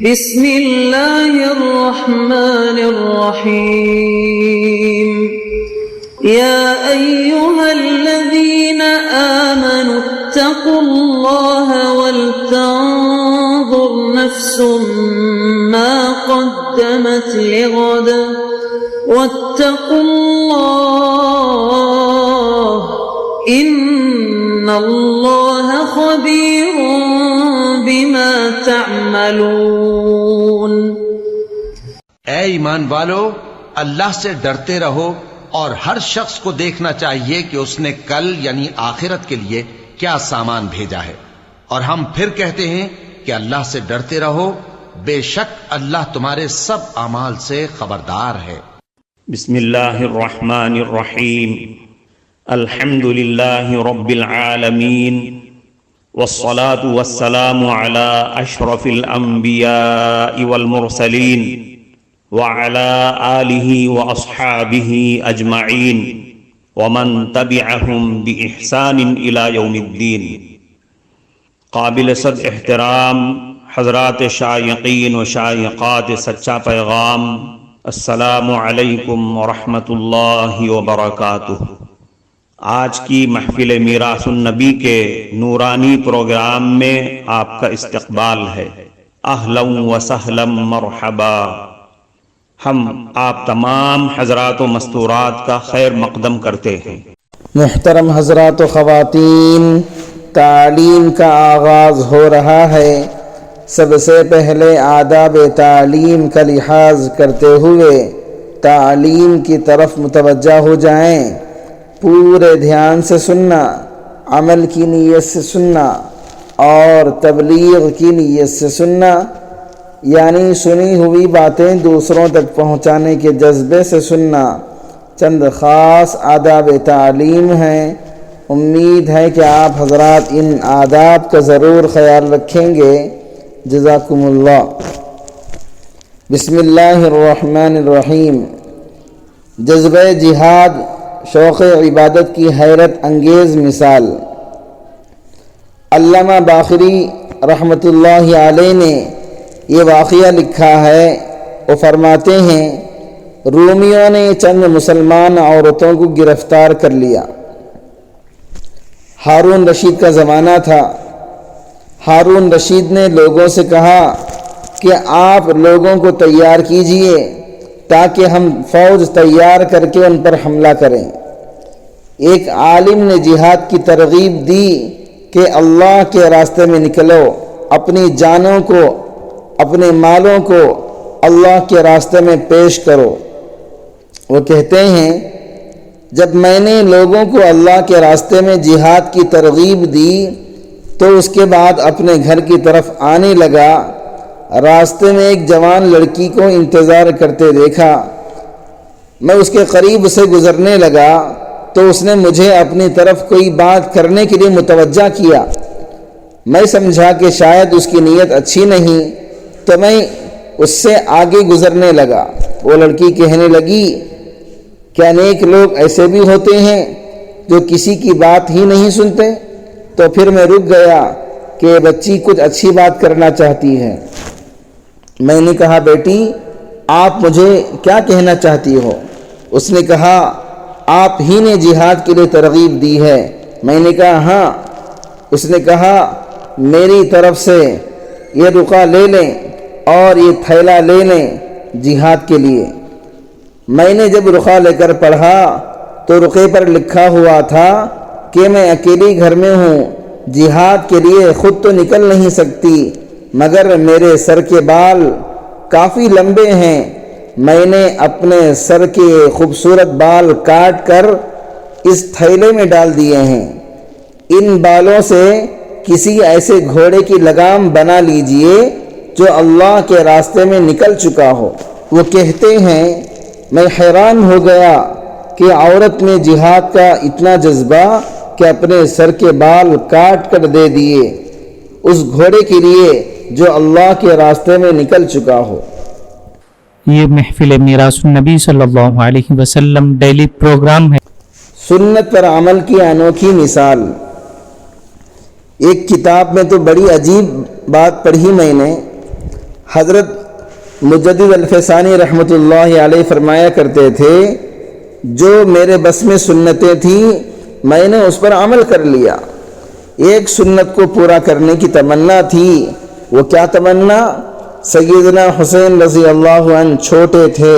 بسم اللہ الرحمن الرحیم یا ایہا الذین آمنوا اتقوا اللہ ولتنظر نفس ما قدمت لغد واتقوا اللہ ان اللہ خبیر بما تعملون۔ اے ایمان والو، اللہ سے ڈرتے رہو اور ہر شخص کو دیکھنا چاہیے کہ اس نے کل یعنی آخرت کے لیے کیا سامان بھیجا ہے، اور ہم پھر کہتے ہیں کہ اللہ سے ڈرتے رہو، بے شک اللہ تمہارے سب اعمال سے خبردار ہے۔ بسم اللہ الرحمن الرحیم، الحمد للہ رب العالمین، والصلاة والسلام على اشرف الانبیاء والمرسلین وعلى آلہ واصحابہ اجمعین ومن تبعہم بإحسان الى یوم الدین۔ قابل صد احترام حضرات شائقین و شائقات سچا پیغام، السلام علیکم ورحمۃ اللہ وبرکاتہ۔ آج کی محفل میراث النبی کے نورانی پروگرام میں آپ کا استقبال ہے۔ اہلا و سہلا مرحبا۔ ہم آپ تمام حضرات و مستورات کا خیر مقدم کرتے ہیں۔ محترم حضرات و خواتین، تعلیم کا آغاز ہو رہا ہے۔ سب سے پہلے آداب تعلیم کا لحاظ کرتے ہوئے تعلیم کی طرف متوجہ ہو جائیں۔ پورے دھیان سے سننا، عمل کی نیت سے سننا اور تبلیغ کی نیت سے سننا، یعنی سنی ہوئی باتیں دوسروں تک پہنچانے کے جذبے سے سننا۔ چند خاص آداب تعلیم ہیں، امید ہے کہ آپ حضرات ان آداب کا ضرور خیال رکھیں گے۔ جزاکم اللہ۔ بسم اللہ الرحمن الرحیم۔ جذبہ جہاد شوق عبادت کی حیرت انگیز مثال۔ علامہ باقری رحمۃ اللہ علیہ نے یہ واقعہ لکھا ہے۔ وہ فرماتے ہیں، رومیوں نے چند مسلمان عورتوں کو گرفتار کر لیا۔ ہارون رشید کا زمانہ تھا۔ ہارون رشید نے لوگوں سے کہا کہ آپ لوگوں کو تیار کیجئے تاکہ ہم فوج تیار کر کے ان پر حملہ کریں۔ ایک عالم نے جہاد کی ترغیب دی کہ اللہ کے راستے میں نکلو، اپنی جانوں کو، اپنے مالوں کو اللہ کے راستے میں پیش کرو۔ وہ کہتے ہیں، جب میں نے لوگوں کو اللہ کے راستے میں جہاد کی ترغیب دی تو اس کے بعد اپنے گھر کی طرف آنے لگا۔ راستے میں ایک جوان لڑکی کو انتظار کرتے دیکھا۔ میں اس کے قریب سے گزرنے لگا تو اس نے مجھے اپنی طرف کوئی بات کرنے کے لیے متوجہ کیا۔ میں سمجھا کہ شاید اس کی نیت اچھی نہیں، تو میں اس سے آگے گزرنے لگا۔ وہ لڑکی کہنے لگی، کیا نیک لوگ ایسے بھی ہوتے ہیں جو کسی کی بات ہی نہیں سنتے؟ تو پھر میں رک گیا کہ یہ بچی کچھ اچھی بات کرنا چاہتی ہے۔ میں نے کہا، بیٹی آپ مجھے کیا کہنا چاہتی ہو؟ اس نے کہا، آپ ہی نے جہاد کے لیے ترغیب دی ہے۔ میں نے کہا، ہاں۔ اس نے کہا، میری طرف سے یہ رقعہ لے لیں اور یہ تھیلا لے لیں جہاد کے لیے۔ میں نے جب رقعہ لے کر پڑھا تو رقعے پر لکھا ہوا تھا کہ میں اکیلی گھر میں ہوں، جہاد کے لیے خود تو نکل نہیں سکتی، مگر میرے سر کے بال کافی لمبے ہیں۔ میں نے اپنے سر کے خوبصورت بال کاٹ کر اس تھیلے میں ڈال دیے ہیں۔ ان بالوں سے کسی ایسے گھوڑے کی لگام بنا لیجئے جو اللہ کے راستے میں نکل چکا ہو۔ وہ کہتے ہیں، میں حیران ہو گیا کہ عورت میں جہاد کا اتنا جذبہ کہ اپنے سر کے بال کاٹ کر دے دیے اس گھوڑے کے لیے جو اللہ کے راستے میں نکل چکا ہو۔ یہ محفل میراث النبی صلی اللہ علیہ وسلم ڈیلی پروگرام ہے۔ سنت پر عمل کی انوکھی مثال۔ ایک کتاب میں تو بڑی عجیب بات پڑھی میں نے۔ حضرت مجدد الفسانی رحمۃ اللہ علیہ فرمایا کرتے تھے، جو میرے بس میں سنتیں تھیں میں نے اس پر عمل کر لیا۔ ایک سنت کو پورا کرنے کی تمنا تھی۔ وہ کیا تمنا؟ سیدنا حسین رضی اللہ عنہ چھوٹے تھے،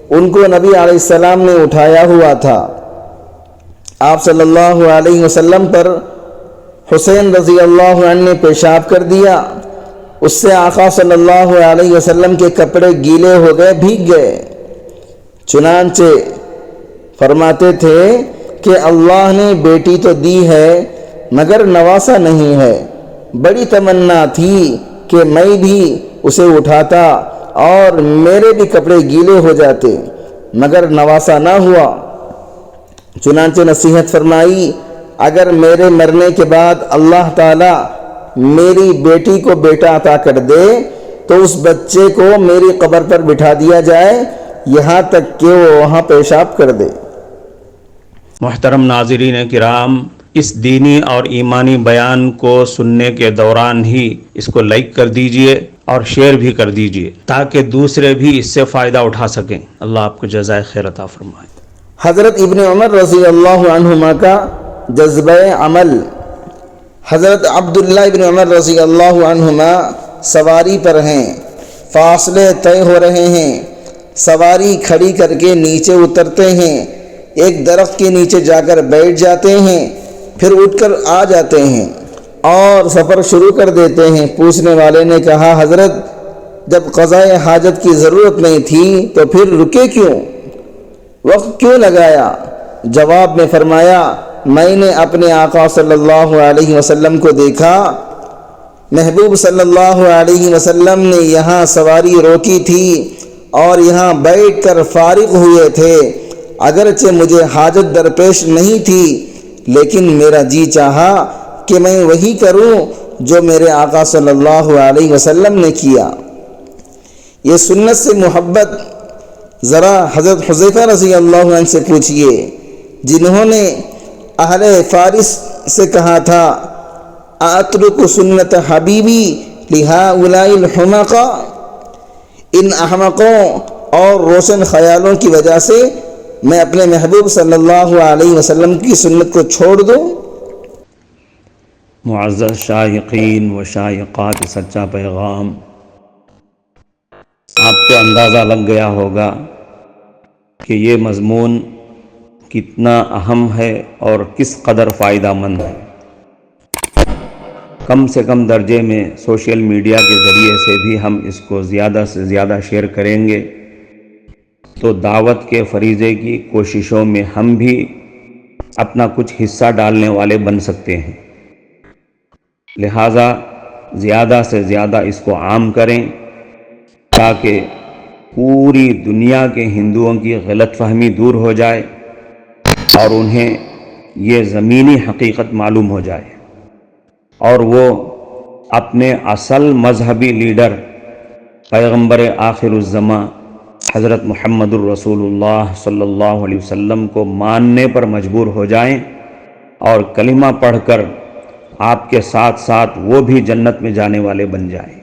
ان کو نبی علیہ السلام نے اٹھایا ہوا تھا۔ آپ صلی اللہ علیہ وسلم پر حسین رضی اللہ عنہ نے پیشاب کر دیا، اس سے آقا صلی اللہ علیہ وسلم کے کپڑے گیلے ہو گئے، بھیگ گئے۔ چنانچہ فرماتے تھے کہ اللہ نے بیٹی تو دی ہے مگر نواسا نہیں ہے۔ بڑی تمنا تھی کہ میں بھی اسے اٹھاتا اور میرے بھی کپڑے گیلے ہو جاتے، مگر نواسا نہ ہوا۔ چنانچہ نصیحت فرمائی، اگر میرے مرنے کے بعد اللہ تعالی میری بیٹی کو بیٹا عطا کر دے تو اس بچے کو میری قبر پر بٹھا دیا جائے یہاں تک کہ وہ وہاں پیشاب کر دے۔ محترم ناظرین کرام، اس دینی اور ایمانی بیان کو سننے کے دوران ہی اس کو لائک کر دیجئے اور شیئر بھی کر دیجئے تاکہ دوسرے بھی اس سے فائدہ اٹھا سکیں۔ اللہ آپ کو جزائے خیر عطا فرمائے۔ حضرت ابن عمر رضی اللہ عنہما کا جذبہ عمل۔ حضرت عبداللہ ابن عمر رضی اللہ عنہما سواری پر ہیں، فاصلے طے ہو رہے ہیں، سواری کھڑی کر کے نیچے اترتے ہیں، ایک درخت کے نیچے جا کر بیٹھ جاتے ہیں، پھر اٹھ کر آ جاتے ہیں اور سفر شروع کر دیتے ہیں۔ پوچھنے والے نے کہا، حضرت جب قضاء حاجت کی ضرورت نہیں تھی تو پھر رکے کیوں، وقت کیوں لگایا؟ جواب میں فرمایا، میں نے اپنے آقا صلی اللہ علیہ وسلم کو دیکھا، محبوب صلی اللہ علیہ وسلم نے یہاں سواری روکی تھی اور یہاں بیٹھ کر فارغ ہوئے تھے۔ اگرچہ مجھے حاجت درپیش نہیں تھی لیکن میرا جی چاہا کہ میں وہی کروں جو میرے آقا صلی اللہ علیہ وسلم نے کیا۔ یہ سنت سے محبت ذرا حضرت حذیفہ رضی اللہ عنہ سے پوچھئے، جنہوں نے اہل فارس سے کہا تھا، اترک سنت حبیبی لہؤلاء الحمقاء، ان احمقوں اور روشن خیالوں کی وجہ سے میں اپنے محبوب صلی اللہ علیہ وسلم کی سنت کو چھوڑ دوں؟ معزز شائقین و شائقات سچا پیغام، آپ کو اندازہ لگ گیا ہوگا کہ یہ مضمون کتنا اہم ہے اور کس قدر فائدہ مند ہے۔ کم سے کم درجے میں سوشل میڈیا کے ذریعے سے بھی ہم اس کو زیادہ سے زیادہ شیئر کریں گے تو دعوت کے فریضے کی کوششوں میں ہم بھی اپنا کچھ حصہ ڈالنے والے بن سکتے ہیں۔ لہٰذا زیادہ سے زیادہ اس کو عام کریں تاکہ پوری دنیا کے ہندوؤں کی غلط فہمی دور ہو جائے اور انہیں یہ زمینی حقیقت معلوم ہو جائے اور وہ اپنے اصل مذہبی لیڈر پیغمبر آخر الزماں حضرت محمد الرسول اللہ صلی اللہ علیہ وسلم کو ماننے پر مجبور ہو جائیں اور کلمہ پڑھ کر آپ کے ساتھ ساتھ وہ بھی جنت میں جانے والے بن جائیں۔